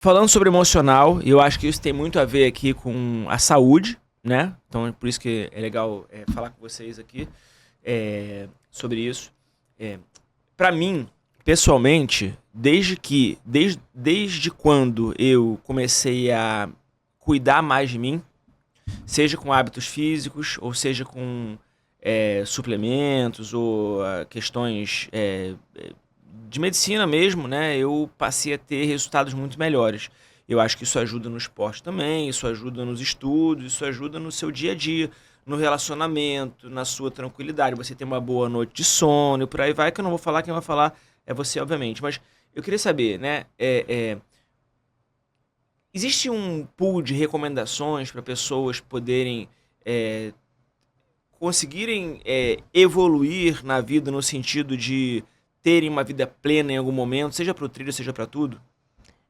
falando sobre emocional, eu acho que isso tem muito a ver aqui com a saúde, né? Então é por isso que é legal falar com vocês aqui sobre isso. Para mim, pessoalmente, desde quando eu comecei a cuidar mais de mim, seja com hábitos físicos, ou seja com suplementos, ou questões de medicina mesmo, né? Eu passei a ter resultados muito melhores. Eu acho que isso ajuda no esporte também, isso ajuda nos estudos, isso ajuda no seu dia a dia, no relacionamento, na sua tranquilidade. Você tem uma boa noite de sono, e por aí vai, que eu não vou falar, quem vai falar é você, obviamente. Mas eu queria saber, né? Existe um pool de recomendações para pessoas poderem conseguirem evoluir na vida no sentido de terem uma vida plena em algum momento, seja para o trilho, seja para tudo?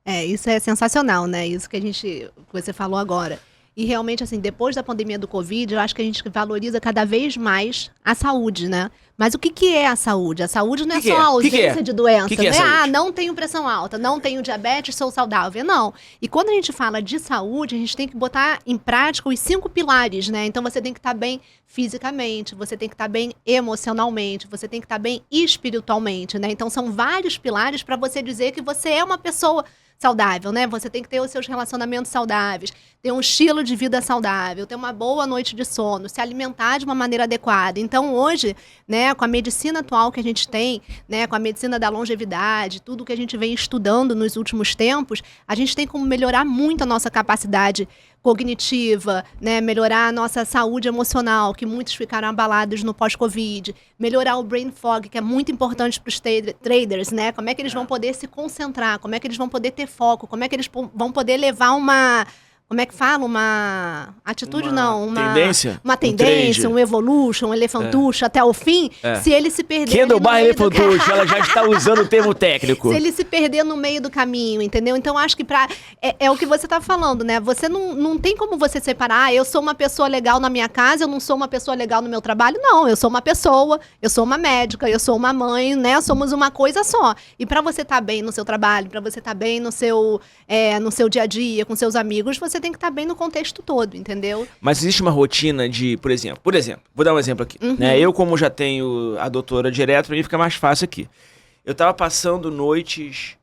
Isso é sensacional, né? Isso que você falou agora. E realmente, assim, depois da pandemia do Covid, eu acho que a gente valoriza cada vez mais a saúde, né? Mas o que é a saúde? A saúde não é só a ausência de doença, né? Não tenho pressão alta, não tenho diabetes, sou saudável. Não. E quando a gente fala de saúde, a gente tem que botar em prática os 5 pilares, né? Então você tem que estar bem fisicamente, você tem que estar bem emocionalmente, você tem que estar bem espiritualmente, né? Então são vários pilares para você dizer que você é uma pessoa saudável, né? Você tem que ter os seus relacionamentos saudáveis, ter um estilo de vida saudável, ter uma boa noite de sono, se alimentar de uma maneira adequada. Então, hoje, né, com a medicina atual que a gente tem, né, com a medicina da longevidade, tudo que a gente vem estudando nos últimos tempos, a gente tem como melhorar muito a nossa capacidade cognitiva, né, melhorar a nossa saúde emocional, que muitos ficaram abalados no pós-Covid, melhorar o brain fog, que é muito importante para os traders, né, como é que eles vão poder se concentrar, como é que eles vão poder ter foco, como é que eles vão poder levar uma... Como é que fala? Uma atitude, Tendência? Uma tendência, um evolution, um elefantucho até o fim, se ele se perder... Kendall barra elefantucho, ela já está usando o termo técnico. Se ele se perder no meio do caminho, entendeu? Então, acho que é o que você está falando, né? Você não tem como você separar, eu sou uma pessoa legal na minha casa, eu não sou uma pessoa legal no meu trabalho. Não, eu sou uma pessoa, eu sou uma médica, eu sou uma mãe, né? Somos uma coisa só. E para você estar bem no seu trabalho, para você estar bem no seu dia a dia, com seus amigos, você tem que estar bem no contexto todo, entendeu? Mas existe uma rotina de, por exemplo, vou dar um exemplo aqui, né? Eu, como já tenho a doutora direto, pra mim fica mais fácil aqui. Eu tava passando noites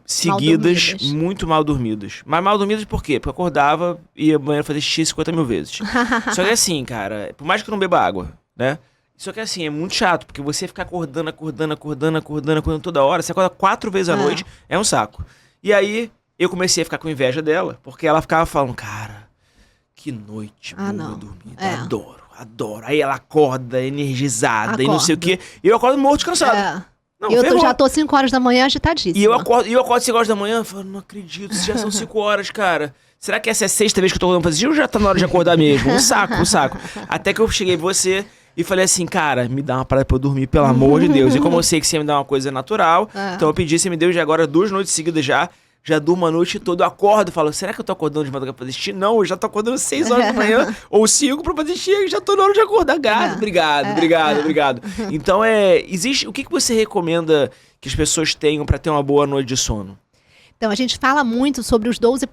seguidas, muito mal dormidas. Mas mal dormidas por quê? Porque eu acordava e ia banheiro fazer xixi 50 mil vezes. Só que assim, cara, por mais que eu não beba água, né? Só que assim, é muito chato, porque você ficar acordando toda hora, você acorda 4 vezes à noite, é um saco. E aí, eu comecei a ficar com inveja dela, porque ela ficava falando, cara, que noite boa dormida, adoro. Aí ela acorda energizada e não sei o quê. E eu acordo morto de cansado. Não, eu já tô 5 horas da manhã agitadíssima. E eu acordo 5 horas da manhã, falando, não acredito, já são 5 horas, cara. Será que essa é a 6ª vez que eu tô acordando pra assistir ou já tá na hora de acordar mesmo? Um saco. Até que eu cheguei em você e falei assim, cara, me dá uma parada pra eu dormir, pelo amor de Deus. E como eu sei que você ia me dar uma coisa natural, então eu pedi, você me deu já agora 2 noites seguidas já durmo a noite toda, eu acordo e falo, será que eu tô acordando de madrugada pra assistir? Não, eu já tô acordando 6 horas da manhã, ou 5 pra assistir, e já tô na hora de acordar. Obrigado. Então, o que você recomenda que as pessoas tenham pra ter uma boa noite de sono? Então, a gente fala muito sobre os 12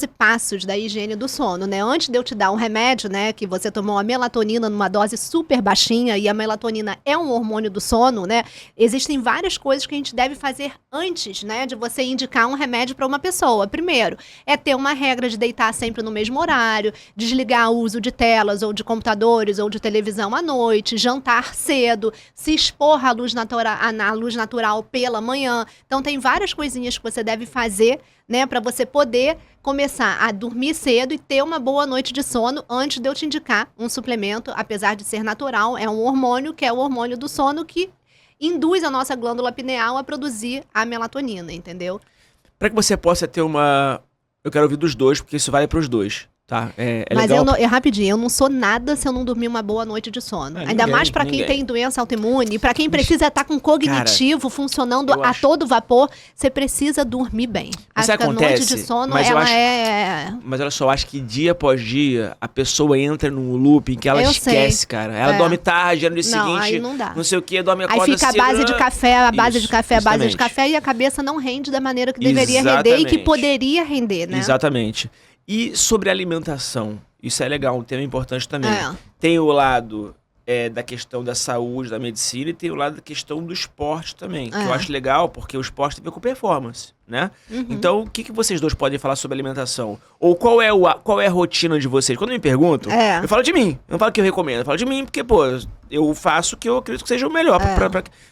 passos da higiene do sono, né? Antes de eu te dar um remédio, né, que você tomou a melatonina numa dose super baixinha, e a melatonina é um hormônio do sono, né? Existem várias coisas que a gente deve fazer antes, né, de você indicar um remédio para uma pessoa. Primeiro, é ter uma regra de deitar sempre no mesmo horário, desligar o uso de telas, ou de computadores, ou de televisão à noite, jantar cedo, se expor à luz natural pela manhã. Então, tem várias coisinhas que você deve fazer, né, para você poder começar a dormir cedo e ter uma boa noite de sono antes de eu te indicar um suplemento, apesar de ser natural, é um hormônio que é o hormônio do sono que induz a nossa glândula pineal a produzir a melatonina, entendeu? Para que você possa ter uma... Eu quero ouvir dos dois, porque isso vale para os dois. tá? Mas legal. Rapidinho, eu não sou nada se eu não dormir uma boa noite de sono. Ainda mais pra quem tem doença autoimune, pra quem precisa estar com cognitivo funcionando a todo vapor, você precisa dormir bem. Isso Acho que a noite de sono, Mas olha só, acho que dia após dia, a pessoa entra num loop em que ela esquece, cara. Ela dorme tarde, no dia seguinte, aí não dá. Não sei o que, dorme a corda Aí fica a base de café, a base de café, e a cabeça não rende da maneira que deveria render e que poderia render, né? Exatamente. E sobre alimentação, isso é legal, um tema importante também. Tem o lado da questão da saúde, da medicina, e tem o lado da questão do esporte também, que eu acho legal, porque o esporte tem a ver com performance, né? Então, o que vocês dois podem falar sobre alimentação? Ou qual é a rotina de vocês? Quando me perguntam, eu falo de mim, eu não falo que eu recomendo, eu falo de mim, porque, pô, eu faço o que eu acredito que seja o melhor.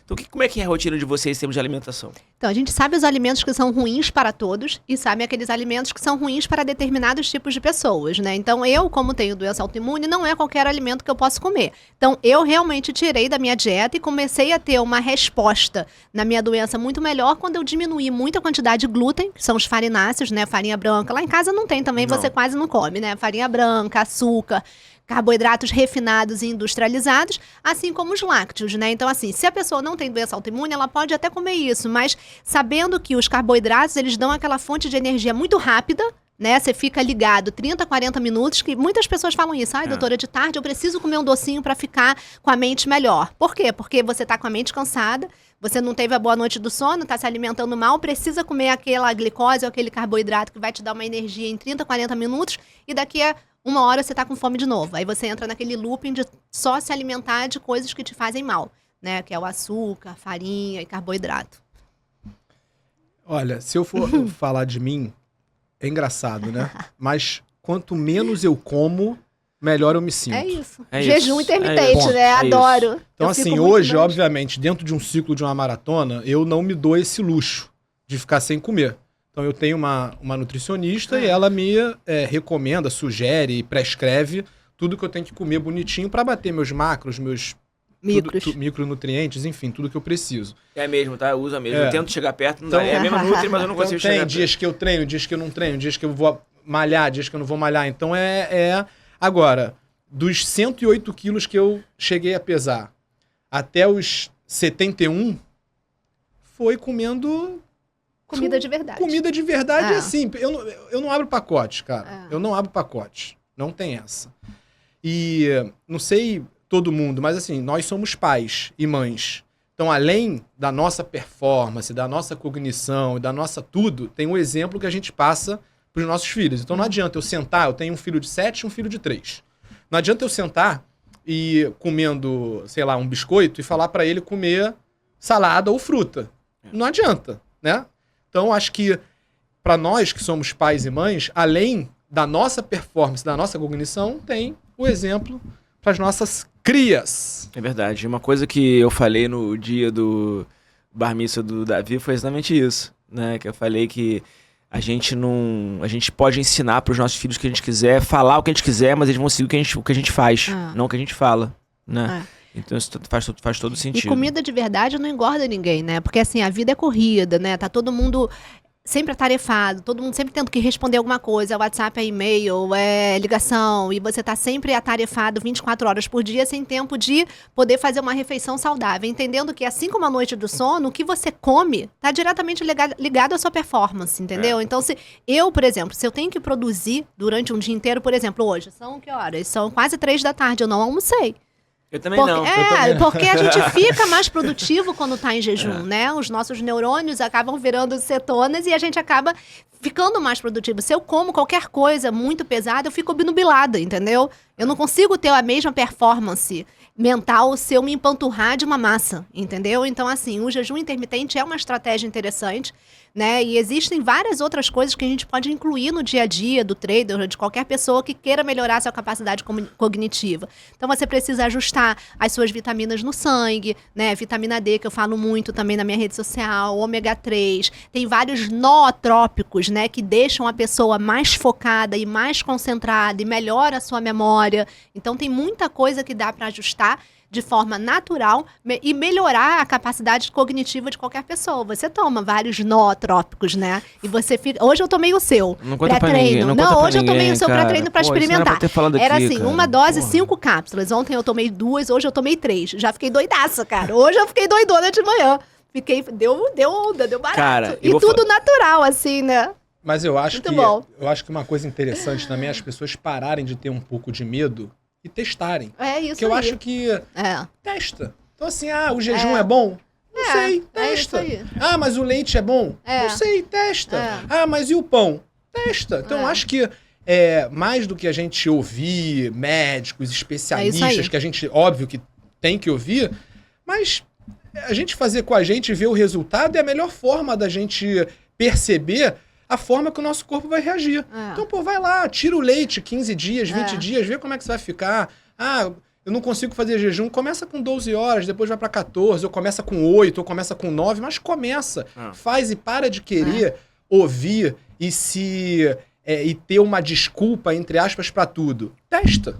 Então, como é que é a rotina de vocês em termos de alimentação? Então, a gente sabe os alimentos que são ruins para todos e sabe aqueles alimentos que são ruins para determinados tipos de pessoas, né? Então, eu, como tenho doença autoimune, não é qualquer alimento que eu posso comer. Então, eu realmente tirei da minha dieta e comecei a ter uma resposta na minha doença muito melhor quando eu diminuí muito a quantidade de glúten, que são os farináceos, né? Farinha branca. Lá em casa não tem também, você quase não come, né? Farinha branca, açúcar, carboidratos refinados e industrializados, assim como os lácteos, né? Então, assim, se a pessoa não tem doença autoimune, ela pode até comer isso, mas sabendo que os carboidratos, eles dão aquela fonte de energia muito rápida, né? Você fica ligado 30, 40 minutos, que muitas pessoas falam isso. Ai, doutora, de tarde eu preciso comer um docinho para ficar com a mente melhor. Por quê? Porque você tá com a mente cansada, você não teve a boa noite do sono, tá se alimentando mal, precisa comer aquela glicose ou aquele carboidrato que vai te dar uma energia em 30, 40 minutos e daqui a 1 hora você tá com fome de novo. Aí você entra naquele looping de só se alimentar de coisas que te fazem mal, né? Que é o açúcar, farinha e carboidrato. Olha, se eu for falar de mim, é engraçado, né? Mas quanto menos eu como, melhor eu me sinto. É isso. Jejum intermitente, né? Adoro. Então, assim, hoje, obviamente, dentro de um ciclo de uma maratona, eu não me dou esse luxo de ficar sem comer. Então, eu tenho uma nutricionista e ela me recomenda, sugere, prescreve tudo que eu tenho que comer bonitinho para bater meus macros, meus micronutrientes, enfim, tudo que eu preciso. É mesmo, tá? Eu uso mesmo. Eu tento chegar perto, não dá. É a mesma nutri, mas eu não consigo chegar perto. Tem dias que eu treino, dias que eu não treino, dias que eu vou malhar, dias que eu não vou malhar. Então, Agora, dos 108 quilos que eu cheguei a pesar até os 71, foi comendo... Comida de verdade. Comida de verdade é assim. Eu não abro pacote, cara. Eu não abro pacote. Não tem essa. E não sei todo mundo, mas assim, nós somos pais e mães. Então, além da nossa performance, da nossa cognição, da nossa tudo, tem um exemplo que a gente passa para os nossos filhos. Então, não adianta eu sentar, eu tenho um filho de 7 e um filho de 3. Não adianta eu sentar e comendo, sei lá, um biscoito e falar para ele comer salada ou fruta. Não adianta, né? Então, acho que para nós que somos pais e mães, além da nossa performance, da nossa cognição, tem o exemplo para as nossas crias. É verdade. Uma coisa que eu falei no dia do bar mitzvah do Davi foi exatamente isso, né? Que eu falei que a gente pode ensinar para os nossos filhos o que a gente quiser, falar o que a gente quiser, mas eles vão seguir o que a gente faz, não o que a gente fala, né? Então isso faz todo sentido. E comida de verdade não engorda ninguém, né? Porque assim, a vida é corrida, né? Tá todo mundo sempre atarefado, todo mundo sempre tendo que responder alguma coisa, WhatsApp, é e-mail, é ligação, e você tá sempre atarefado 24 horas por dia, sem tempo de poder fazer uma refeição saudável, entendendo que assim como a noite do sono, o que você come tá diretamente ligado à sua performance, entendeu? Então, por exemplo, se eu tenho que produzir durante um dia inteiro, por exemplo, hoje, são que horas? São quase 3 da tarde, eu não almocei. Eu também não. Porque a gente fica mais produtivo quando tá em jejum, né? Os nossos neurônios acabam virando cetonas e a gente acaba ficando mais produtivo. Se eu como qualquer coisa muito pesada, eu fico obnubilada, entendeu? Eu não consigo ter a mesma performance mental se eu me empanturrar de uma massa, entendeu? Então, assim, o jejum intermitente é uma estratégia interessante, né? E existem várias outras coisas que a gente pode incluir no dia a dia do trader, de qualquer pessoa que queira melhorar a sua capacidade cognitiva. Então, você precisa ajustar as suas vitaminas no sangue, né? Vitamina D, que eu falo muito também na minha rede social, ômega 3. Tem vários nootrópicos, né? Que deixam a pessoa mais focada e mais concentrada e melhora a sua memória. Então, tem muita coisa que dá para ajustar de forma natural e melhorar a capacidade cognitiva de qualquer pessoa. Você toma vários nootrópicos, né? E você fica... Hoje eu tomei o seu pré-treino. Não, hoje eu tomei o seu pré-treino pra experimentar. Era assim, uma dose, 5 cápsulas. Ontem eu tomei 2, hoje eu tomei 3. Já fiquei doidaça, cara. Hoje eu fiquei doidona de manhã. Deu onda, deu barato. Cara, e tudo natural, assim, né? Mas eu acho que uma coisa interessante também é as pessoas pararem de ter um pouco de medo e testarem. É isso. Porque eu acho que testa. Então assim, o jejum é bom? Não sei, testa. Mas o leite é bom? Não sei, testa. Mas e o pão? Testa. Então eu acho que mais do que a gente ouvir médicos, especialistas, que a gente, óbvio que tem que ouvir, mas a gente fazer com a gente, ver o resultado é a melhor forma da gente perceber a forma que o nosso corpo vai reagir. Então, vai lá, tira o leite 15 dias, 20 dias, vê como é que você vai ficar. Eu não consigo fazer jejum, começa com 12 horas, depois vai pra 14, ou começa com 8, ou começa com 9, mas começa. Faz e para de querer ouvir e ter uma desculpa, entre aspas, pra tudo. Testa.